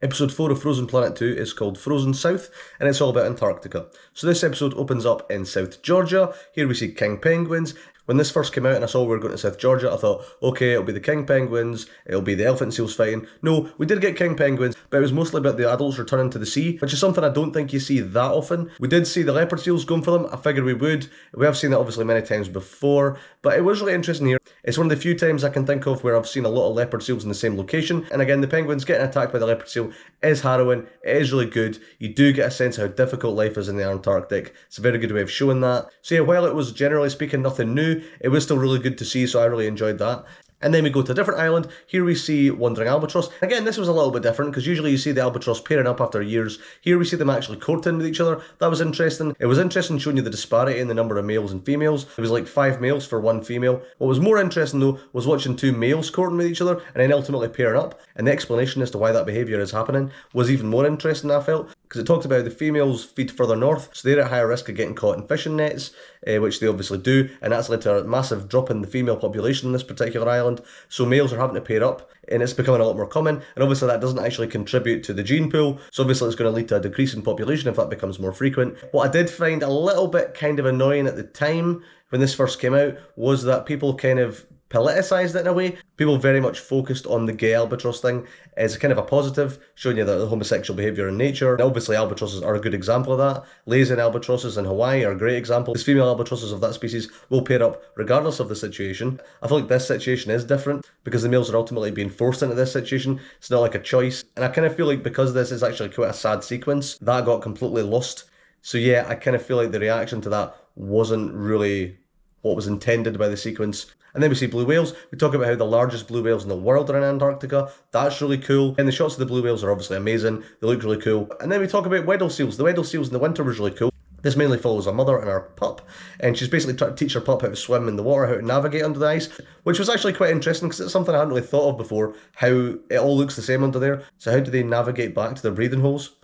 Episode 4 of Frozen Planet 2 is called Frozen South, and it's all about Antarctica. So this episode opens up in South Georgia. Here we see king penguins. When this first came out and I saw we were going to South Georgia, I thought, okay, it'll be the king penguins, it'll be the elephant seals fighting. No, we did get king penguins, but it was mostly about the adults returning to the sea, which is something I don't think you see that often. We did see the leopard seals going for them. I figured we would. We have seen that obviously many times before, but it was really interesting here. It's one of the few times I can think of where I've seen a lot of leopard seals in the same location. And again, the penguins getting attacked by the leopard seal is harrowing. It is really good. You do get a sense of how difficult life is in the Antarctic. It's a very good way of showing that. So yeah, while it was generally speaking nothing new, it was still really good to see, so I really enjoyed that. And then we go to a different island. Here we see wandering albatross. Again, this was a little bit different because usually you see the albatross pairing up after years. Here we see them actually courting with each other. That was interesting. It was interesting showing you the disparity in the number of males and females. It was like 5 males for 1 female. What was more interesting though was watching 2 males courting with each other and then ultimately pairing up. And the explanation as to why that behaviour is happening was even more interesting, I felt, because it talked about the females feed further north, so they're at higher risk of getting caught in fishing nets, which they obviously do, and that's led to a massive drop in the female population in this particular island. So males are having to pair up, and it's becoming a lot more common, and obviously that doesn't actually contribute to the gene pool, so obviously it's going to lead to a decrease in population if that becomes more frequent. What I did find a little bit kind of annoying at the time when this first came out was that people kind of politicised it in a way. People very much focused on the gay albatross thing as kind of a positive, showing you that the homosexual behaviour in nature. And obviously albatrosses are a good example of that. Laysan albatrosses in Hawaii are a great example. These female albatrosses of that species will pair up regardless of the situation. I feel like this situation is different because the males are ultimately being forced into this situation. It's not like a choice. And I kind of feel like because this is actually quite a sad sequence, that got completely lost. So yeah, I kind of feel like the reaction to that wasn't really what was intended by the sequence. And then we see blue whales. We talk about how the largest blue whales in the world are in Antarctica. That's really cool. And the shots of the blue whales are obviously amazing. They look really cool. And then we talk about Weddell seals. The Weddell seals in the winter was really cool. This mainly follows a mother and her pup, and she's basically trying to teach her pup how to swim in the water, how to navigate under the ice, which was actually quite interesting because it's something I hadn't really thought of before, how it all looks the same under there. So how do they navigate back to their breathing holes?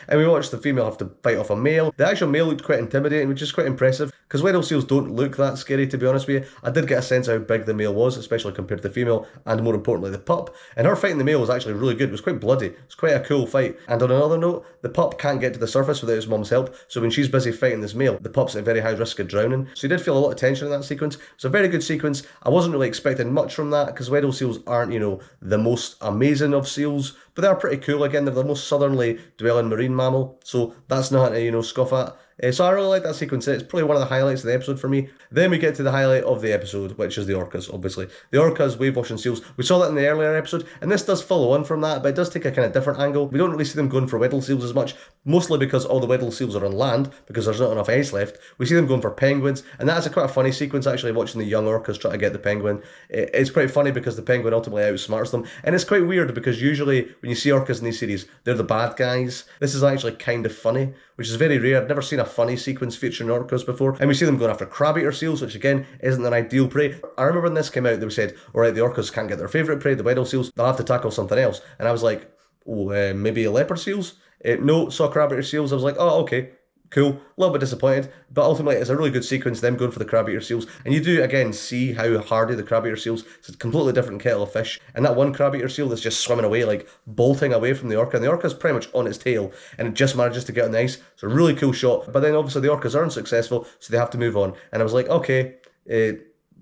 And we watched the female have to fight off a male. The actual male looked quite intimidating, which is quite impressive, because Weddell seals don't look that scary, to be honest with you. I did get a sense of how big the male was, especially compared to the female, and more importantly, the pup. And her fighting the male was actually really good. It was quite bloody. It was quite a cool fight. And on another note, the pup can't get to the surface without his mum's help, so when she's busy fighting this male, the pup's at very high risk of drowning. So you did feel a lot of tension in that sequence. It's a very good sequence. I wasn't really expecting much from that, because Weddell seals aren't, the most amazing of seals, but they're pretty cool. Again, they're the most southerly dwelling marine mammal, so that's nothing to, scoff at. So I really like that sequence. It's probably one of the highlights of the episode for me. Then we get to the highlight of the episode, which is the orcas, obviously. The orcas, wave-washing seals. We saw that in the earlier episode, and this does follow on from that, but it does take a kind of different angle. We don't really see them going for Weddell seals as much, mostly because all the Weddell seals are on land, because there's not enough ice left. We see them going for penguins, and that's quite a funny sequence, actually, watching the young orcas try to get the penguin. It's pretty funny because the penguin ultimately outsmarts them, and it's quite weird because usually when you see orcas in these series, they're the bad guys. This is actually kind of funny, which is very rare. I've never seen a funny sequence featuring orcas before. And we see them going after crab-eater seals, which again isn't an ideal prey. I remember when this came out, they said, alright, the orcas can't get their favourite prey, the Weddell seals, they'll have to tackle something else. And I was like, maybe leopard seals? No, saw crab-eater seals. I was like, oh, okay, cool. A little bit disappointed, but ultimately it's a really good sequence, them going for the crab-eater seals. And you do, again, see how hardy the crab-eater seals. It's a completely different kettle of fish. And that one crab-eater seal that's just swimming away, like bolting away from the orca. And the orca's pretty much on its tail, and it just manages to get on the ice. It's a really cool shot. But then obviously the orcas aren't successful, so they have to move on. And I was like, okay, a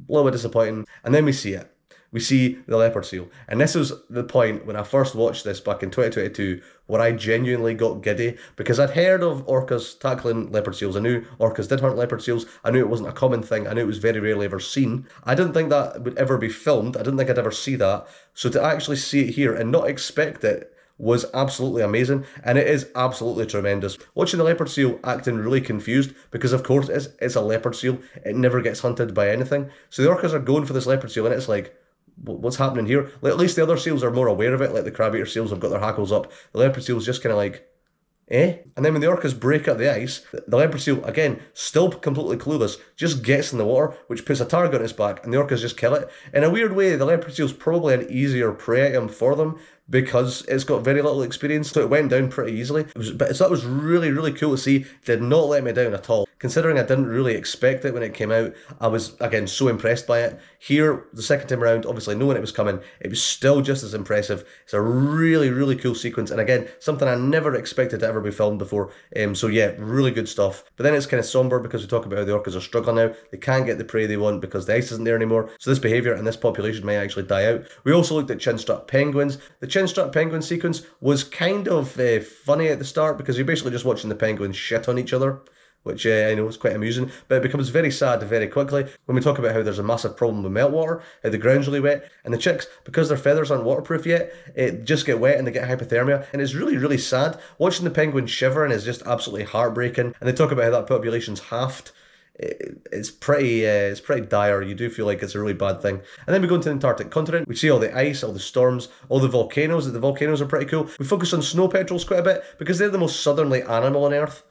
little bit disappointing. And then we see it. We see the leopard seal. And this was the point when I first watched this back in 2022 where I genuinely got giddy, because I'd heard of orcas tackling leopard seals. I knew orcas did hunt leopard seals. I knew it wasn't a common thing. I knew it was very rarely ever seen. I didn't think that would ever be filmed. I didn't think I'd ever see that. So to actually see it here and not expect it was absolutely amazing, and it is absolutely tremendous. Watching the leopard seal acting really confused, because of course it's a leopard seal. It never gets hunted by anything. So the orcas are going for this leopard seal, and it's like, what's happening here? Like, at least the other seals are more aware of it, like the crab-eater seals have got their hackles up. The leopard seal's just kind of like, eh? And then when the orcas break up the ice, the leopard seal, again, still completely clueless, just gets in the water, which puts a target on its back, and the orcas just kill it. In a weird way, the leopard seal's probably an easier prey item for them, because it's got very little experience, so it went down pretty easily. So that was really, really cool to see. Did not let me down at all. Considering I didn't really expect it when it came out, I was, again, so impressed by it. Here, the second time around, obviously knowing it was coming, it was still just as impressive. It's a really, really cool sequence, and again, something I never expected to ever be filmed before. So yeah, really good stuff. But then it's kind of somber because we talk about how the orcas are struggling now. They can't get the prey they want because the ice isn't there anymore. So this behaviour and this population may actually die out. We also looked at chin-strap penguins. The chin-strap penguin sequence was kind of funny at the start because you're basically just watching the penguins shit on each other, which I know is quite amusing, but it becomes very sad very quickly when we talk about how there's a massive problem with meltwater, how the ground's really wet, and the chicks, because their feathers aren't waterproof yet, just get wet and they get hypothermia, and it's really, really sad. Watching the penguins shivering is just absolutely heartbreaking, and they talk about how that population's halved. It's pretty dire. You do feel like it's a really bad thing. And then we go into the Antarctic continent. We see all the ice, all the storms, all the volcanoes. The volcanoes are pretty cool. We focus on snow petrels quite a bit because they're the most southerly animal on Earth.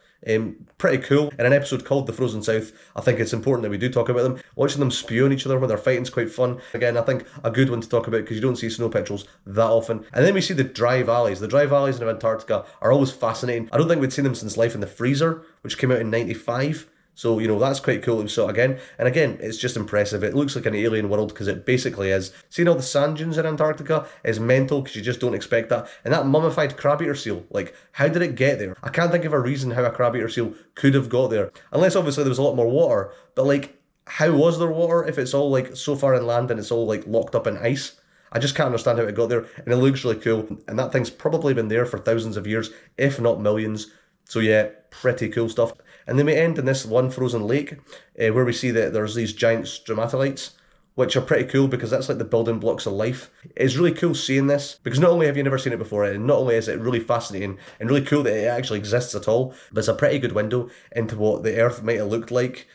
Pretty cool. In an episode called The Frozen South, I think it's important that we do talk about them. Watching them spew on each other when they're fighting is quite fun. Again, I think a good one to talk about because you don't see snow petrels that often. And then we see the dry valleys. The dry valleys in Antarctica are always fascinating. I don't think we'd seen them since Life in the Freezer, which came out in '95. So, that's quite cool to saw again. And again, it's just impressive. It looks like an alien world because it basically is. Seeing all the sand dunes in Antarctica is mental because you just don't expect that. And that mummified crab-eater seal, how did it get there? I can't think of a reason how a crab-eater seal could have got there. Unless, obviously, there was a lot more water. But, how was there water if it's all, so far inland and it's all, locked up in ice? I just can't understand how it got there. And it looks really cool. And that thing's probably been there for thousands of years, if not millions. So yeah, pretty cool stuff. And then we end in this one frozen lake where we see that there's these giant stromatolites, which are pretty cool because that's like the building blocks of life. It's really cool seeing this because not only have you never seen it before, and not only is it really fascinating and really cool that it actually exists at all, but it's a pretty good window into what the Earth might have looked like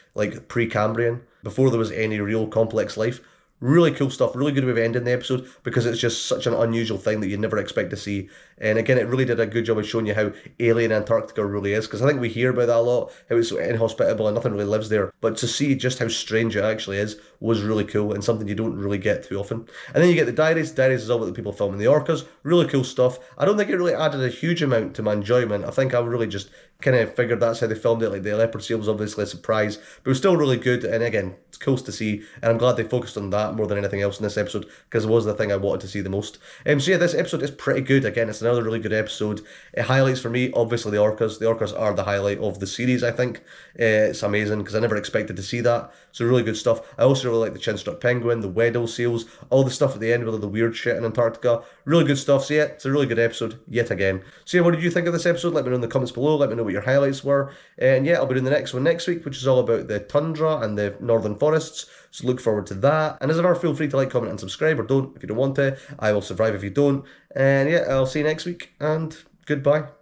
pre-Cambrian, before there was any real complex life. Really cool stuff, really good way of ending the episode because it's just such an unusual thing that you never expect to see. And again, it really did a good job of showing you how alien Antarctica really is, because I think we hear about that a lot, how it's so inhospitable and nothing really lives there. But to see just how strange it actually is was really cool and something you don't really get too often. And then you get the diaries. Diaries is all about the people filming the orcas. Really cool stuff. I don't think it really added a huge amount to my enjoyment. I think I really just kind of figured that's how they filmed it. Like the leopard seal was obviously a surprise, but it was still really good. And again, it's cool to see, and I'm glad they focused on that more than anything else in this episode because it was the thing I wanted to see the most. So yeah, this episode is pretty good. Again, it's another really good episode. It highlights for me, obviously, the orcas. The orcas are the highlight of the series, I think. It's amazing because I never expected to see that. So really good stuff. I also really like the chin-strap penguin, the Weddell seals, all the stuff at the end with all the weird shit in Antarctica. Really good stuff. So yeah, it's a really good episode yet again. So yeah, what did you think of this episode? Let me know in the comments below. Let me know what your highlights were. And yeah, I'll be doing the next one next week, which is all about the tundra and the northern forests. So look forward to that. And as ever, feel free to like, comment, and subscribe, or don't if you don't want to. I will survive if you don't. And yeah, I'll see you next week, and goodbye.